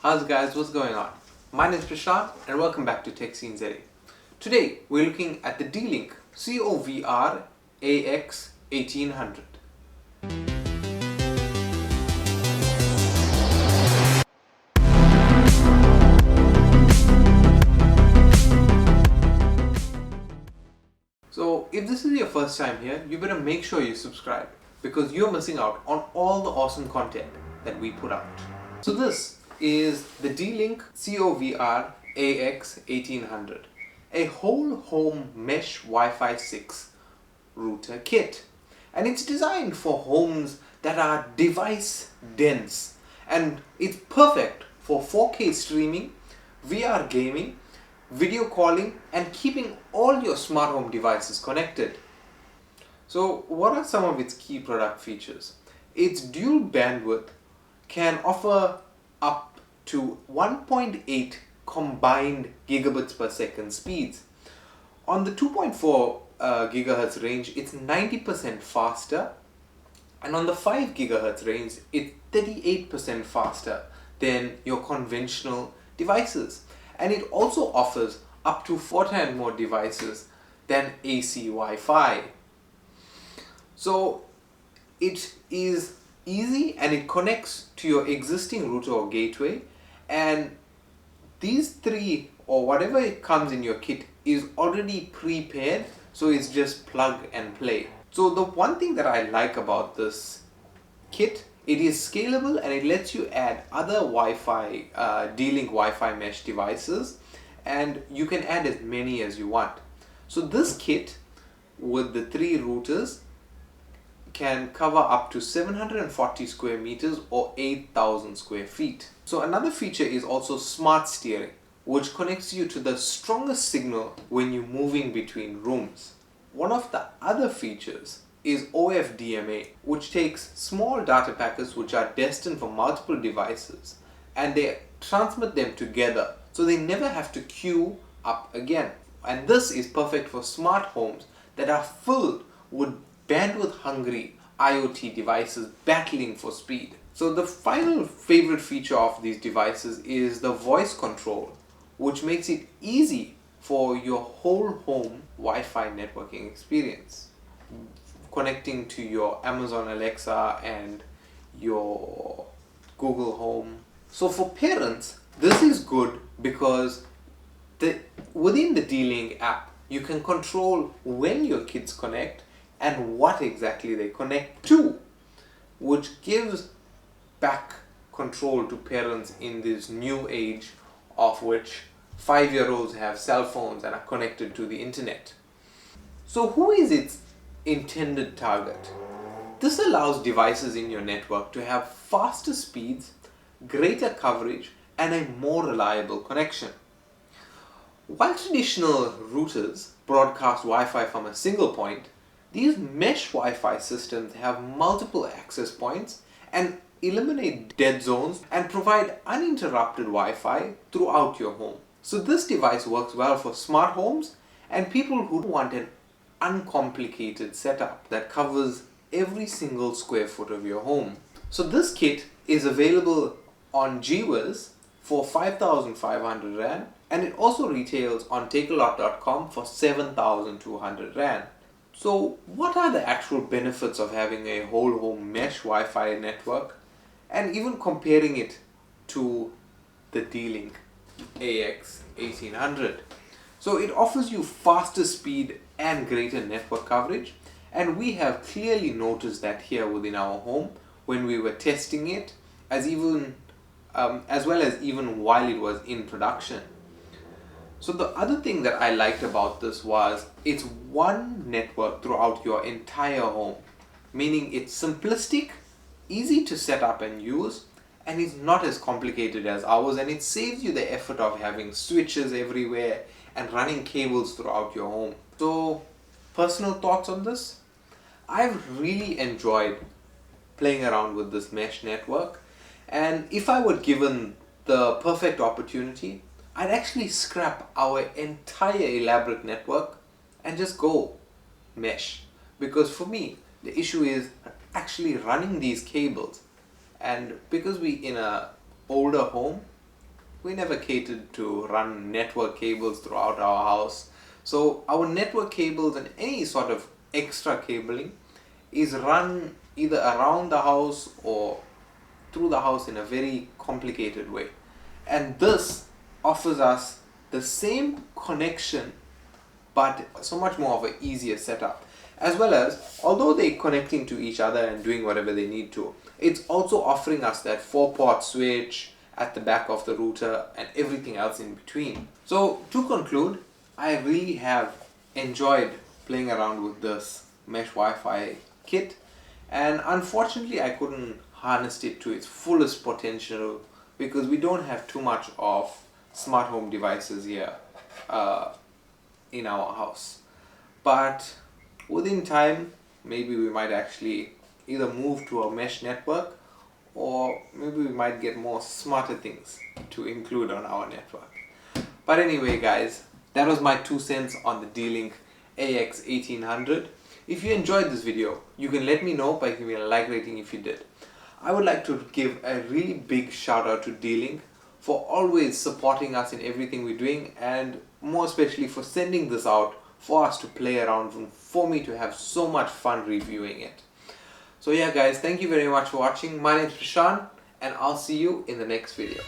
How's it guys, what's going on? My name is Prashant and welcome back to techsceneza. Today we're looking at the D-Link COVR-AX1800. So if this is your first time here, you better make sure you subscribe because you're missing out on all the awesome content that we put out. So this is the D-Link COVR-AX1800, a whole home mesh Wi-Fi 6 router kit. And it's designed for homes that are device dense, and it's perfect for 4K streaming, VR gaming, video calling, and keeping all your smart home devices connected. So what are some of its key product features? Its dual bandwidth can offer up to 1.8 combined gigabits per second speeds. On the 2.4 gigahertz range, it's 90% faster, and on the 5 gigahertz range, it's 38% faster than your conventional devices. And it also offers up to 4 times more devices than AC Wi-Fi. So it is easy and it connects to your existing router or gateway, and these three or whatever it comes in your kit is already prepared, so it's just plug and play. So the one thing that I like about this kit, it is scalable and it lets you add other Wi-Fi, D-Link Wi-Fi mesh devices, and you can add as many as you want. So this kit with the 3 routers can cover up to 740 square meters or 8,000 square feet. So another feature is also smart steering, which connects you to the strongest signal when you're moving between rooms. One of the other features is OFDMA, which takes small data packets which are destined for multiple devices and they transmit them together so they never have to queue up again. And this is perfect for smart homes that are filled with bandwidth hungry IoT devices battling for speed. So the final favorite feature of these devices is the voice control, which makes it easy for your whole home Wi-Fi networking experience, connecting to your Amazon Alexa and your Google Home. So for parents, this is good because within the D-Link app, you can control when your kids connect and what exactly they connect to, which gives back control to parents in this new age of which 5-year-olds have cell phones and are connected to the internet. So who is its intended target? This allows devices in your network to have faster speeds, greater coverage, and a more reliable connection. While traditional routers broadcast Wi-Fi from a single point, these mesh Wi-Fi systems have multiple access points and eliminate dead zones and provide uninterrupted Wi-Fi throughout your home. So this device works well for smart homes and people who want an uncomplicated setup that covers every single square foot of your home. So this kit is available on GWiz for 5,500 Rand, and it also retails on takealot.com for 7,200 Rand. So what are the actual benefits of having a whole home mesh Wi-Fi network, and even comparing it to the D-Link AX1800? So it offers you faster speed and greater network coverage, and we have clearly noticed that here within our home when we were testing it, as well as even while it was in production. So the other thing that I liked about this was it's one network throughout your entire home, meaning it's simplistic, easy to set up and use, and it's not as complicated as ours, and it saves you the effort of having switches everywhere and running cables throughout your home. So personal thoughts on this? I've really enjoyed playing around with this mesh network, and if I were given the perfect opportunity, I'd actually scrap our entire elaborate network and just go mesh, because for me the issue is actually running these cables, and because we in a older home, we never catered to run network cables throughout our house. So our network cables and any sort of extra cabling is run either around the house or through the house in a very complicated way. And this offers us the same connection but so much more of an easier setup. As well as, although they're connecting to each other and doing whatever they need to, it's also offering us that 4-port switch at the back of the router and everything else in between. So to conclude, I really have enjoyed playing around with this mesh Wi-Fi kit, and unfortunately I couldn't harness it to its fullest potential because we don't have too much of smart home devices here in our house. But within time, maybe we might actually either move to a mesh network, or maybe we might get more smarter things to include on our network. But anyway guys, that was my 2 cents on the D-Link AX1800. If you enjoyed this video, you can let me know by giving me a like rating if you did. I would like to give a really big shout out to D-Link for always supporting us in everything we're doing, and more especially for sending this out for us to play around and for me to have so much fun reviewing it. So yeah guys, thank you very much for watching. My name is Prashant and I'll see you in the next video.